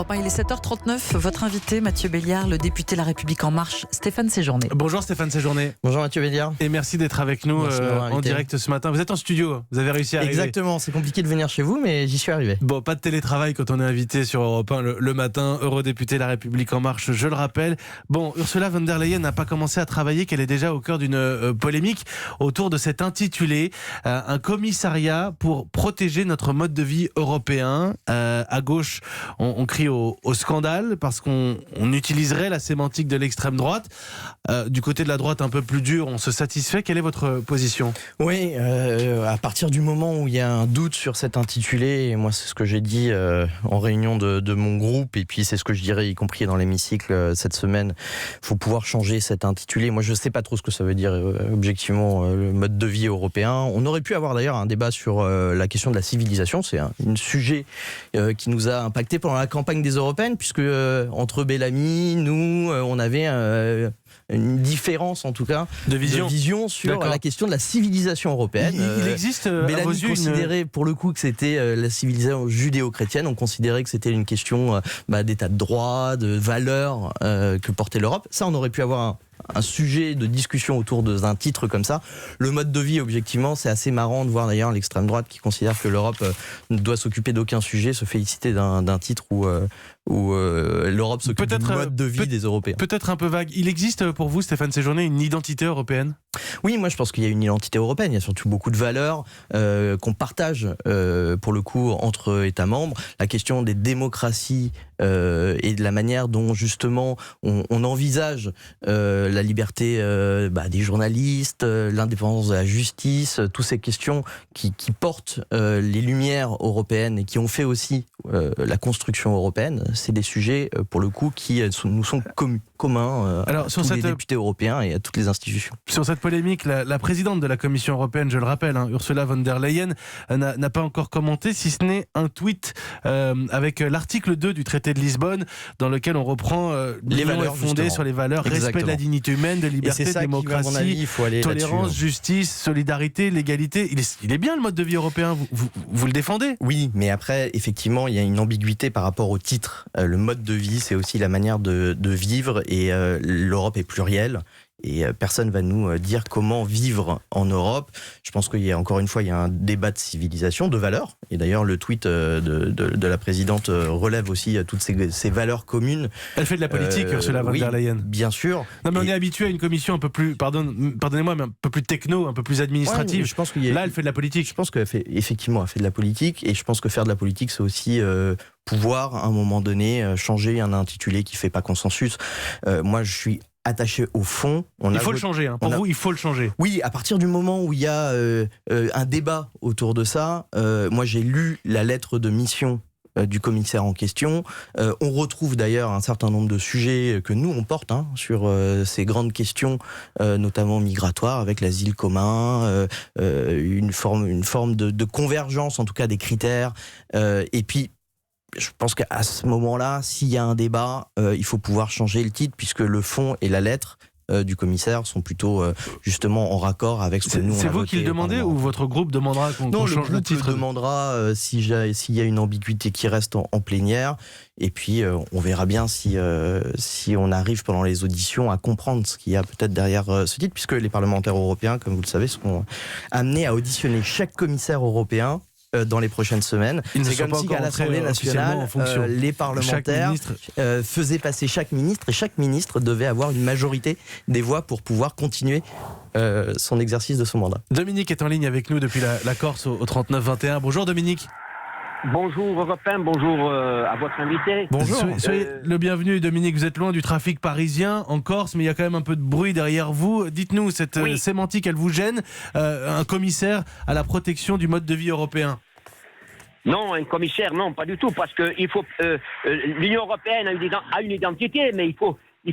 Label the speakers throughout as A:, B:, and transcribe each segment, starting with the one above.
A: Europe 1, il est 7h39. Votre invité, Mathieu Béliard, le député La République En Marche, Stéphane Séjourné.
B: Bonjour Stéphane Séjourné.
C: Bonjour Mathieu Béliard.
B: Et merci d'être avec nous en direct ce matin. Vous êtes en studio, vous avez réussi à arriver.
C: Exactement, c'est compliqué de venir chez vous, mais j'y suis arrivé.
B: Bon, pas de télétravail quand on est invité sur Europe 1 le matin. Eurodéputé La République En Marche, je le rappelle. Bon, Ursula von der Leyen n'a pas commencé à travailler, qu'elle est déjà au cœur d'une polémique autour de cet intitulé un commissariat pour protéger notre mode de vie européen. À gauche, on crie au scandale parce qu'on utiliserait la sémantique de l'extrême droite. Du côté de la droite un peu plus dur, on se satisfait. Quelle est votre position ?
C: Oui, à partir du moment où il y a un doute sur cet intitulé, et moi c'est ce que j'ai dit en réunion de mon groupe, et puis c'est ce que je dirais y compris dans l'hémicycle cette semaine, il faut pouvoir changer cet intitulé. Moi je ne sais pas trop ce que ça veut dire objectivement le mode de vie européen. On aurait pu avoir d'ailleurs un débat sur la question de la civilisation. C'est un sujet qui nous a impacté pendant la campagne des européennes, puisque entre Bellamy, nous, on avait une différence en tout cas de vision sur la question de la civilisation européenne.
B: Il existe
C: Bellamy considérait pour le coup que c'était la civilisation judéo-chrétienne. On considérait que c'était une question d'état de droit, de valeurs que portait l'Europe. Ça, on aurait pu avoir un sujet de discussion autour d'un titre comme ça. Le mode de vie, objectivement, c'est assez marrant de voir d'ailleurs l'extrême droite qui considère que l'Europe ne doit s'occuper d'aucun sujet, se féliciter d'un titre où l'Europe s'occupe du mode de vie des Européens.
B: Peut-être un peu vague. Il existe pour vous, Stéphane Séjourné, une identité européenne ?
C: Oui, moi je pense qu'il y a une identité européenne. Il y a surtout beaucoup de valeurs qu'on partage pour le coup entre États membres. La question des démocraties et de la manière dont justement on envisage la liberté des journalistes, l'indépendance de la justice, toutes ces questions qui portent les lumières européennes et qui ont fait aussi la construction européenne. C'est des sujets pour le coup qui nous sont communs à tous les députés européens et à toutes les institutions.
B: Sur cette polémique, la présidente de la Commission européenne, je le rappelle, Ursula von der Leyen, n'a pas encore commenté, si ce n'est un tweet avec l'article 2 du traité de Lisbonne, dans lequel on reprend
C: les valeurs
B: fondées sur les valeurs, respect de la dignité humaine, de liberté, démocratie, tolérance, justice, solidarité, l'égalité. Il est bien le mode de vie européen, vous le défendez ?
C: Oui, mais après, effectivement, il y a une ambiguïté par rapport au titre. Le mode de vie, c'est aussi la manière de vivre, et l'Europe est plurielle. Et personne ne va nous dire comment vivre en Europe. Je pense qu'il y a encore une fois, il y a un débat de civilisation, de valeurs. Et d'ailleurs, le tweet de la présidente relève aussi toutes ces valeurs communes.
B: Elle fait de la politique, Ursula von der Leyen.
C: Bien sûr.
B: Non, mais on est habitué à une commission un peu plus, pardonnez-moi, mais un peu plus techno, un peu plus administrative.
C: Ouais, je pense
B: là, elle fait de la politique.
C: Je pense qu'elle fait de la politique. Et je pense que faire de la politique, c'est aussi pouvoir, à un moment donné, changer un intitulé qui ne fait pas consensus. Moi, je suis attaché au fond.
B: Il faut le changer. Pour vous, il faut le changer.
C: Oui, à partir du moment où il y a un débat autour de ça, moi j'ai lu la lettre de mission du commissaire en question. On retrouve d'ailleurs un certain nombre de sujets que nous on porte sur ces grandes questions, notamment migratoires, avec l'asile commun, une forme de convergence en tout cas des critères. Et puis je pense qu'à ce moment-là, s'il y a un débat, il faut pouvoir changer le titre, puisque le fond et la lettre du commissaire sont plutôt justement en raccord avec ce que nous on a voté.
B: C'est vous qui le demandez ou votre groupe demandera qu'on change le titre ?
C: Non, le groupe demandera s'il y a une ambiguïté qui reste en plénière. Et puis on verra bien si on arrive pendant les auditions à comprendre ce qu'il y a peut-être derrière ce titre, puisque les parlementaires européens, comme vous le savez, seront amenés à auditionner chaque commissaire européen dans les prochaines semaines. C'est comme si à l'Assemblée nationale, les parlementaires faisaient passer chaque ministre, et chaque ministre devait avoir une majorité des voix pour pouvoir continuer son exercice de son mandat.
B: Dominique est en ligne avec nous depuis la Corse au 39-21. Bonjour Dominique.
D: Bonjour Europe 1, bonjour à votre invité.
B: Bonjour. Soyez le bienvenu Dominique, vous êtes loin du trafic parisien en Corse, mais il y a quand même un peu de bruit derrière vous. Dites-nous, cette sémantique, elle vous gêne ? Un commissaire à la protection du mode de vie européen ?
D: Non, un commissaire, non, pas du tout, parce que l'Union européenne a une identité, mais il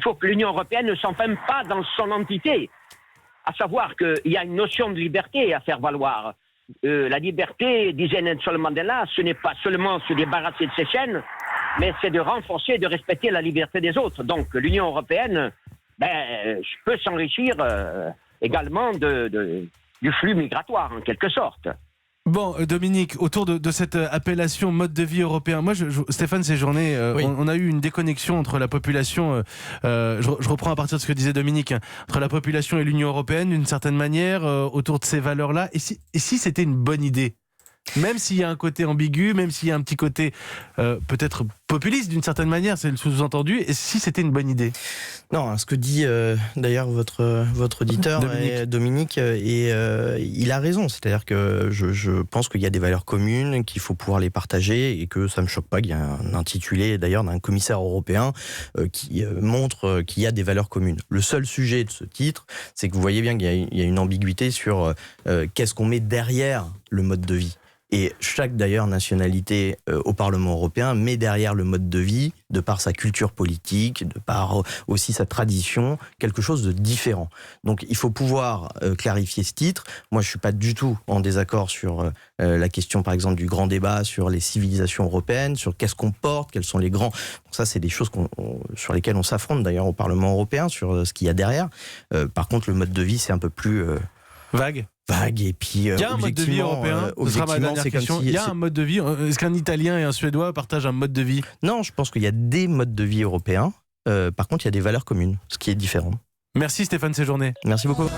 D: faut que l'Union européenne ne s'enferme pas dans son entité. À savoir qu'il y a une notion de liberté à faire valoir. La liberté, disait Nelson Mandela, ce n'est pas seulement se débarrasser de ses chaînes, mais c'est de renforcer et de respecter la liberté des autres. Donc l'Union européenne peut s'enrichir également du flux migratoire, en quelque sorte.
B: Bon, Dominique, autour de cette appellation mode de vie européen, moi, Stéphane Séjourné,
C: Oui.
B: on a eu une déconnexion entre la population, je reprends à partir de ce que disait Dominique, hein, entre la population et l'Union européenne, d'une certaine manière, autour de ces valeurs-là. Et si c'était une bonne idée ? Même s'il y a un côté ambigu, même s'il y a un petit côté peut-être populiste d'une certaine manière, c'est le sous-entendu, et si c'était une bonne idée ?
C: Non, ce que dit d'ailleurs votre auditeur Dominique, il a raison. C'est-à-dire que je pense qu'il y a des valeurs communes, qu'il faut pouvoir les partager, et que ça me choque pas qu'il y ait un intitulé d'ailleurs d'un commissaire européen qui montre qu'il y a des valeurs communes. Le seul sujet de ce titre, c'est que vous voyez bien qu'il y a une ambiguïté sur qu'est-ce qu'on met derrière le mode de vie. Et chaque d'ailleurs nationalité au Parlement européen met derrière le mode de vie, de par sa culture politique, de par aussi sa tradition, quelque chose de différent. Donc il faut pouvoir clarifier ce titre. Moi je suis pas du tout en désaccord sur la question par exemple du grand débat sur les civilisations européennes, sur qu'est-ce qu'on porte, quels sont les grands... Donc ça c'est des choses sur lesquelles on s'affronte d'ailleurs au Parlement européen, sur ce qu'il y a derrière. Par contre le mode de vie c'est un peu plus...
B: vague,
C: et puis
B: il y a un mode de vie européen, ce sera ma dernière question. Il y a un mode de vie, est-ce qu'un Italien et un Suédois partagent un mode de vie ?
C: Non, je pense qu'il y a des modes de vie européens. Par contre, il y a des valeurs communes, ce qui est différent.
B: Merci Stéphane Séjourné.
C: Merci beaucoup.